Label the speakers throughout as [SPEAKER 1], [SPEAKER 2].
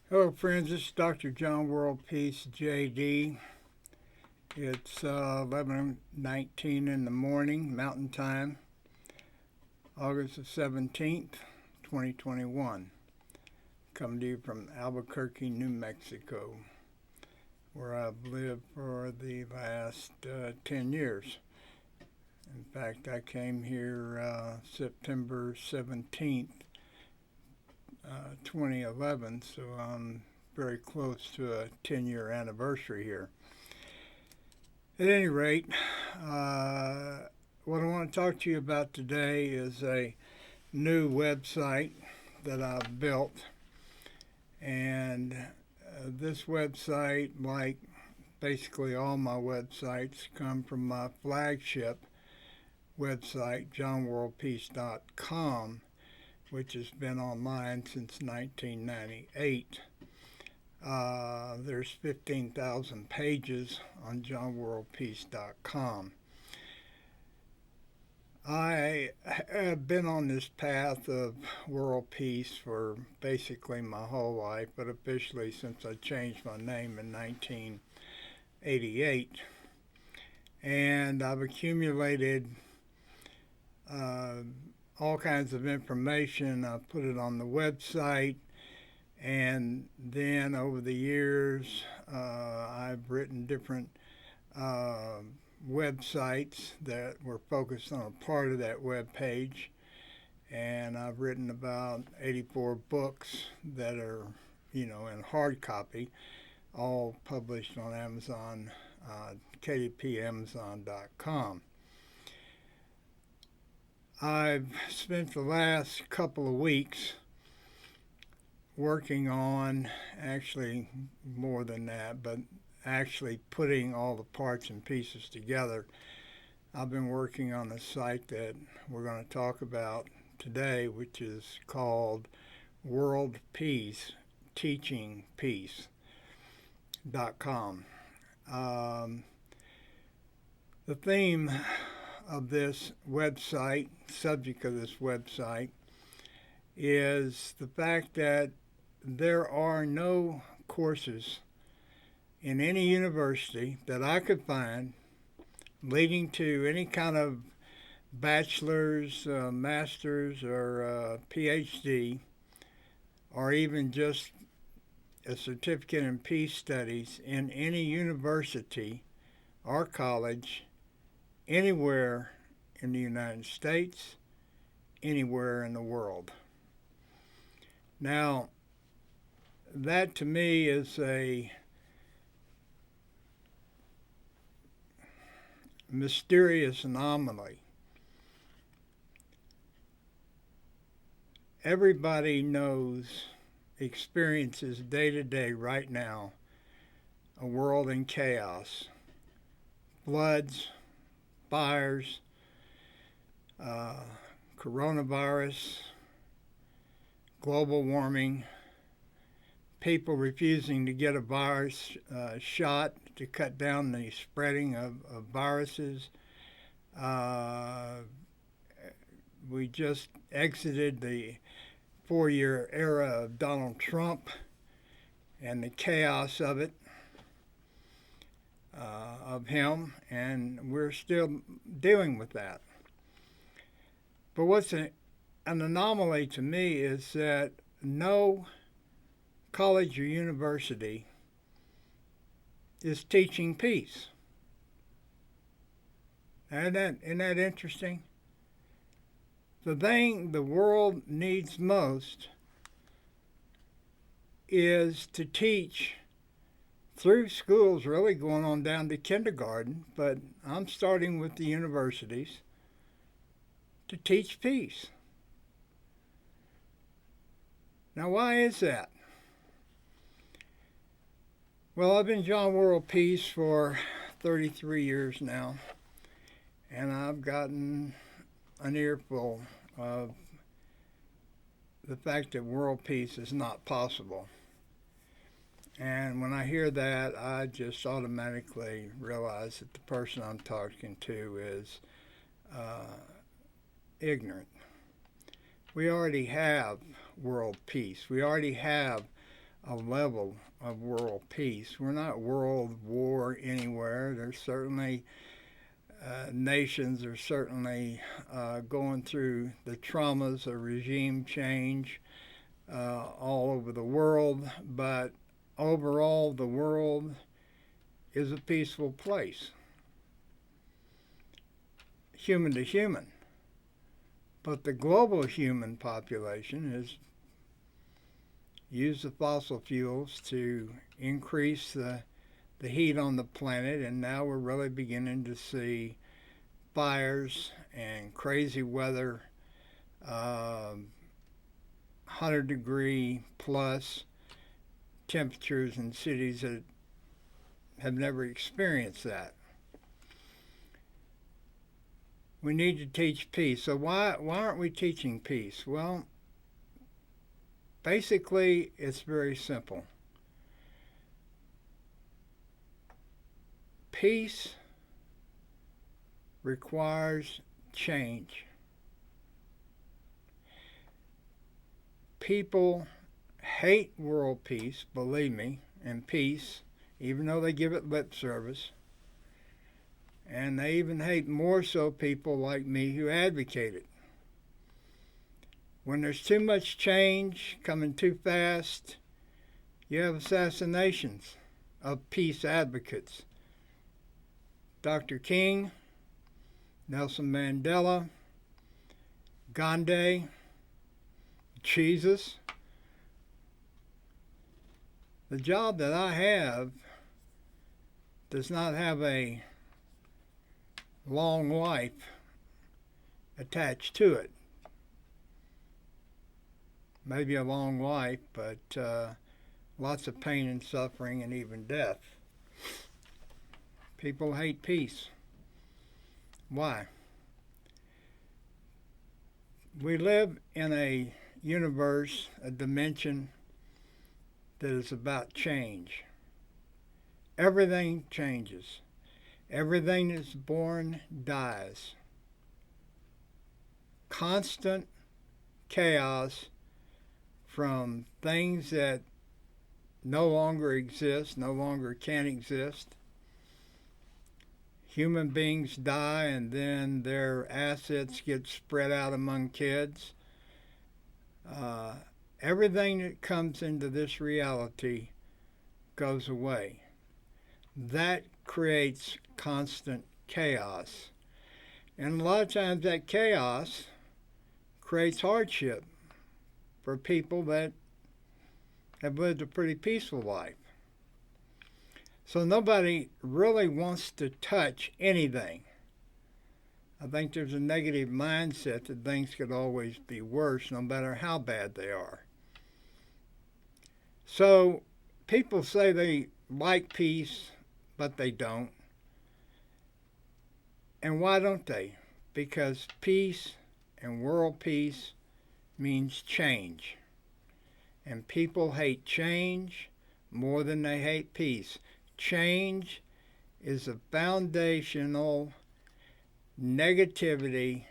[SPEAKER 1] Hello, friends. This is DrJohnWorldPeaceJD. It's 11:19 in the morning, Mountain Time, August the 17th, 2021. Coming to you from Albuquerque, New Mexico, where I've lived for the last 10 years. In fact, I came here September 17th, 2011, so I'm very close to a 10-year anniversary here. At any rate, what I want to talk to you about today is a new website that I've built. And this website, like basically all my websites, come from my flagship website, DrJohnWorldPeace.com, which has been online since 1998. There's 15,000 pages on DrJohnWorldPeace.com. I have been on this path of world peace for basically my whole life, but officially since I changed my name in 1988. And I've accumulated all kinds of information. I've put it on the website. And then over the years, I've written different websites that were focused on a part of that web page. And I've written about 84 books that are, in hard copy, all published on Amazon, kdpamazon.com. I've spent the last couple of weeks working on, actually more than that, but actually putting all the parts and pieces together. I've been working on a site that we're going to talk about today, which is called Worldpeace, teachingpeace.com. The theme of this website, subject of this website, is the fact that there are no courses in any university that I could find leading to any kind of bachelor's, master's, or PhD, or even just a certificate in peace studies in any university or college anywhere in the United States, anywhere in the world. Now, that to me is a mysterious anomaly. Everybody knows, experiences day to day right now, a world in chaos. Floods, fires, coronavirus, global warming, people refusing to get a virus shot to cut down the spreading of viruses. We just exited the 4-year era of Donald Trump and the chaos of it, of him, and we're still dealing with that. But what's an anomaly to me is that no college or university is teaching peace. Isn't that interesting? The thing the world needs most is to teach through schools, really going on down to kindergarten, but I'm starting with the universities, to teach peace. Now, why is that? Well, I've been John World Peace for 33 years now, and I've gotten an earful of the fact that world peace is not possible. And when I hear that, I just automatically realize that the person I'm talking to is ignorant. We already have world peace. We already have a level of world peace. We're not world war anywhere. There's certainly nations are certainly going through the traumas of regime change all over the world, but overall the world is a peaceful place, human to human. But the global human population has used the fossil fuels to increase the heat on the planet, and now we're really beginning to see fires and crazy weather, 100-degree plus temperatures in cities that have never experienced that. We need to teach peace. So why aren't we teaching peace? Well, basically, it's very simple. Peace requires change. People hate world peace, believe me, and peace, even though they give it lip service. And they even hate more so people like me who advocate it. When there's too much change coming too fast, you have assassinations of peace advocates. Dr. King, Nelson Mandela, Gandhi, Jesus. The job that I have does not have a long life attached to it. Maybe a long life, but lots of pain and suffering and even death. People hate peace. Why? We live in a universe, a dimension that is about change. Everything changes. Everything that's born dies. Constant chaos from things that no longer exist, no longer can exist. Human beings die and then their assets get spread out among kids. Everything that comes into this reality goes away. That creates constant chaos. And a lot of times that chaos creates hardship for people that have lived a pretty peaceful life. So nobody really wants to touch anything. I think there's a negative mindset that things could always be worse no matter how bad they are. So people say they like peace, but they don't. And why don't they? Because peace and world peace means change. And people hate change more than they hate peace. Change is a foundational negativity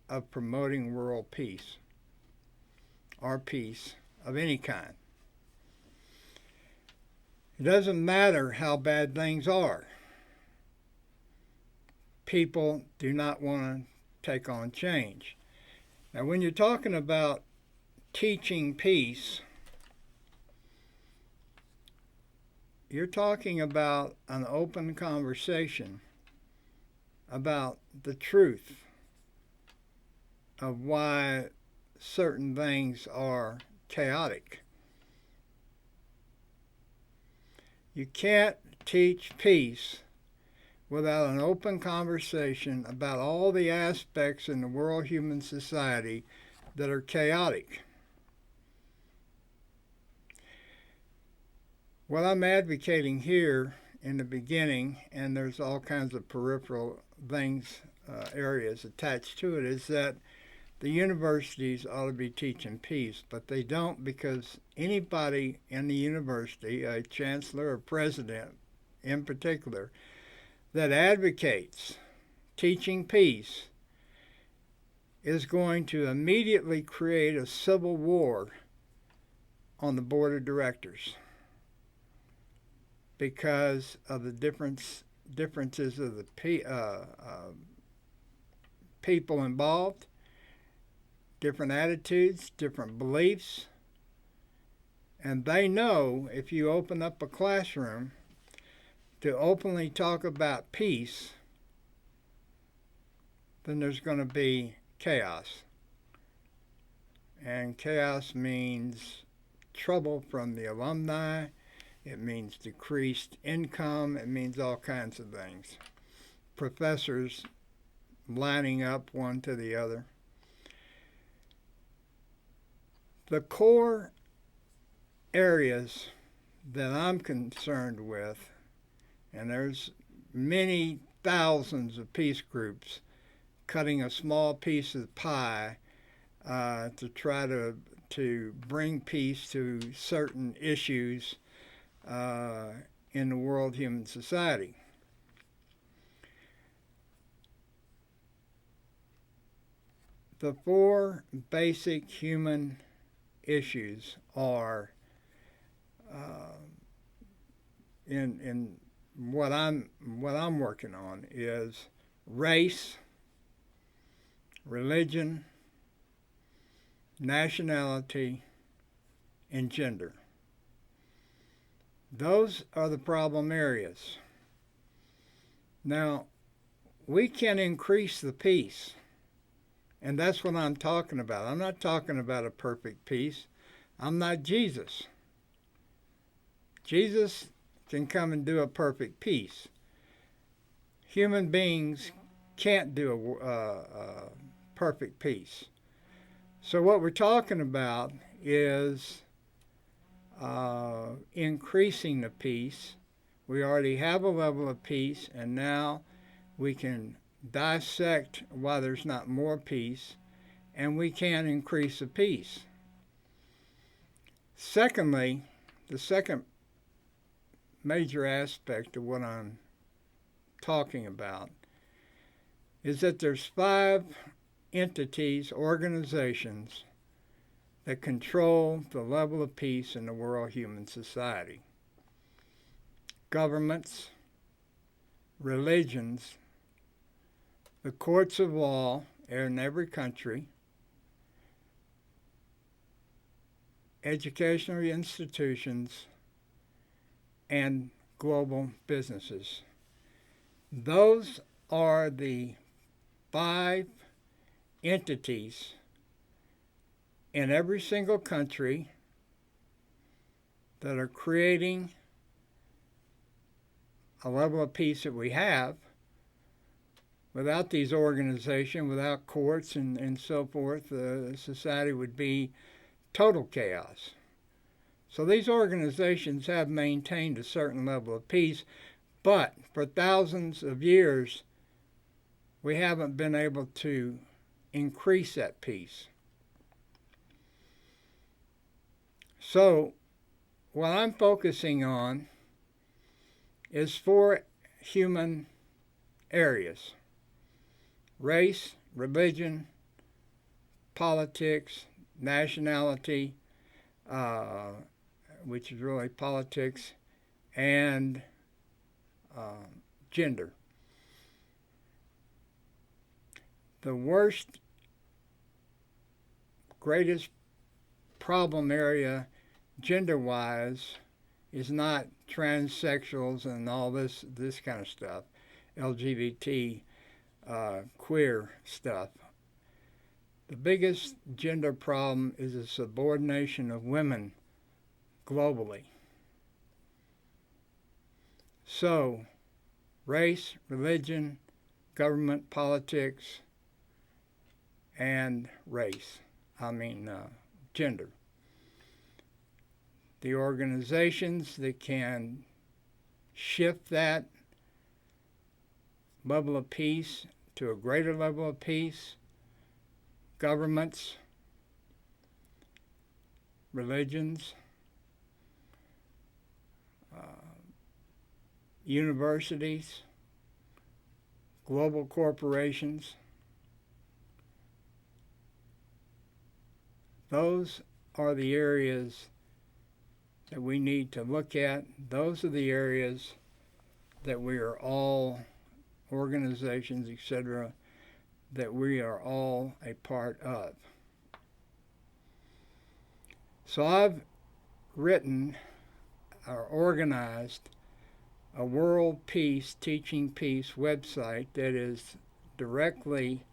[SPEAKER 1] of promoting world peace or peace of any kind. It doesn't matter how bad things are. People do not want to take on change. Now, when you're talking about teaching peace, you're talking about an open conversation about the truth of why certain things are chaotic. You can't teach peace without an open conversation about all the aspects in the world human society that are chaotic. What I'm advocating here in the beginning, and there's all kinds of peripheral things, areas attached to it, is that the universities ought to be teaching peace, but they don't, because anybody in the university, a chancellor or president in particular, that advocates teaching peace is going to immediately create a civil war on the board of directors because of the differences of the people involved, different attitudes, different beliefs. And they know if you open up a classroom to openly talk about peace, then there's going to be chaos. And chaos means trouble from the alumni. It means decreased income. It means all kinds of things. Professors lining up one to the other. The core areas that I'm concerned with, and there's many thousands of peace groups cutting a small piece of the pie to try to bring peace to certain issues in the world human society. The four basic human issues are in what I'm working on is race, religion, nationality, and gender. Those are the problem areas. Now, we can increase the peace, and that's what I'm talking about. I'm not talking about a perfect peace. I'm not Jesus. Jesus can come and do a perfect peace. Human beings can't do a perfect peace. So what we're talking about is increasing the peace. We already have a level of peace, and now we can dissect why there's not more peace, and we can increase the peace. Secondly, the second major aspect of what I'm talking about is that there's 5 entities, organizations that control the level of peace in the world human society. Governments, religions, the courts of law in every country, educational institutions, and global businesses. Those are the 5 entities in every single country that are creating a level of peace that we have. Without these organizations, without courts and so forth, society would be total chaos. So these organizations have maintained a certain level of peace, but for thousands of years, we haven't been able to increase that peace. So what I'm focusing on is 4 human areas: race, religion, politics, nationality, which is really politics, and gender. The worst, greatest problem area gender-wise is not transsexuals and all this kind of stuff, LGBT, queer stuff. The biggest gender problem is the subordination of women globally. So, race, religion, government, politics, and gender. The organizations that can shift that level of peace to a greater level of peace: governments, religions, universities, global corporations. Those are the areas that we need to look at. Those are the areas that we are all, organizations, etc., that we are all a part of. So I've written or organized a World Peace, Teaching Peace website that is directly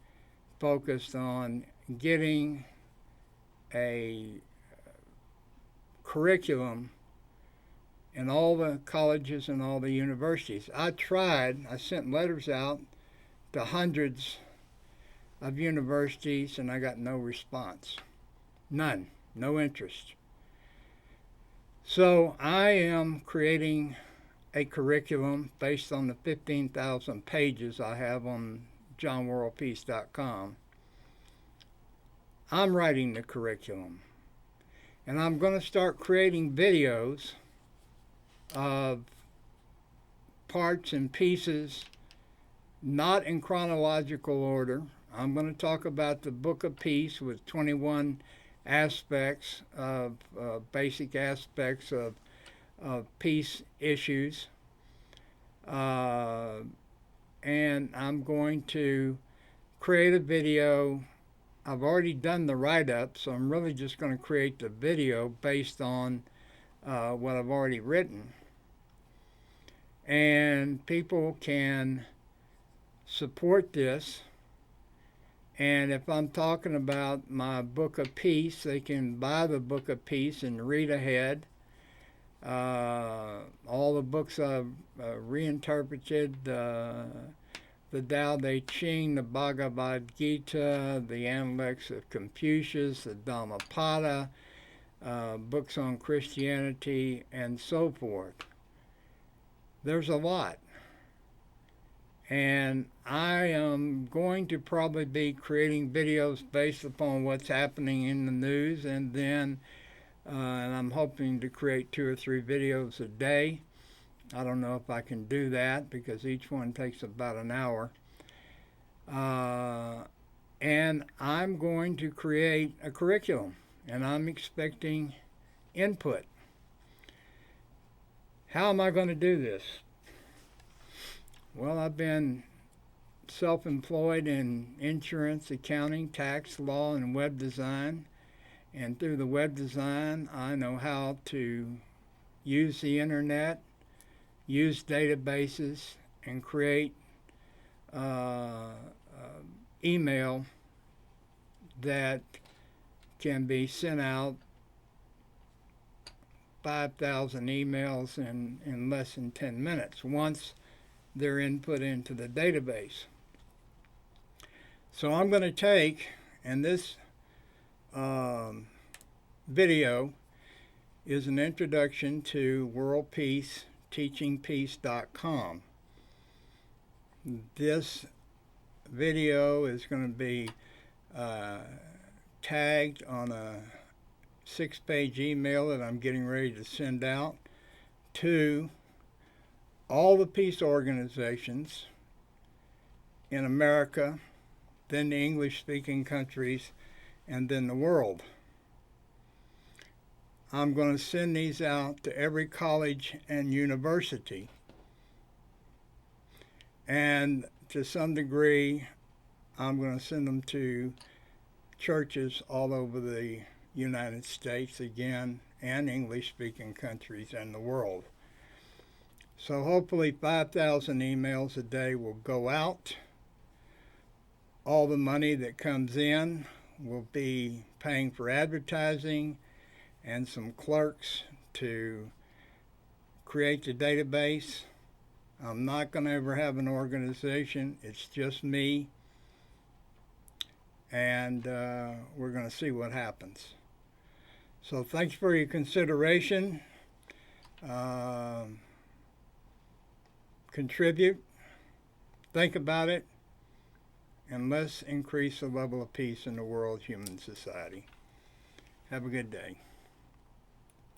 [SPEAKER 1] focused on getting a curriculum in all the colleges and all the universities. I sent letters out to hundreds of universities and I got no response. None. No interest. So I am creating a curriculum based on the 15,000 pages I have on DrJohnWorldPeace.com. I'm writing the curriculum. And I'm going to start creating videos of parts and pieces, not in chronological order. I'm going to talk about the Book of Peace with 21 aspects of basic aspects of peace issues. And I'm going to create a video. I've already done the write-up, so I'm really just going to create the video based on what I've already written. And people can support this. And if I'm talking about my Book of Peace, they can buy the Book of Peace and read ahead. All the books I've reinterpreted, the Tao Te Ching, the Bhagavad Gita, the Analects of Confucius, the Dhammapada, books on Christianity, and so forth. There's a lot. And I am going to probably be creating videos based upon what's happening in the news, and then and I'm hoping to create 2 or 3 videos a day. I don't know if I can do that because each one takes about an hour. And I'm going to create a curriculum, and I'm expecting input. How am I going to do this? Well, I've been self-employed in insurance, accounting, tax, law, and web design. And through the web design, I know how to use the internet, use databases, and create email that can be sent out 5,000 emails in less than 10 minutes once they're input into the database. So I'm going to take, and this video is an introduction to Worldpeace, TeachingPeace.com. This video is going to be tagged on a 6-page email that I'm getting ready to send out to all the peace organizations in America, then the English-speaking countries, and then the world. I'm going to send these out to every college and university. And to some degree, I'm going to send them to churches all over the United States again, and English-speaking countries and the world. So hopefully 5,000 emails a day will go out. All the money that comes in will be paying for advertising and some clerks to create the database. I'm not going to ever have an organization. It's just me. And we're going to see what happens. So thanks for your consideration. Contribute, think about it, and let's increase the level of peace in the world human society. Have a good day.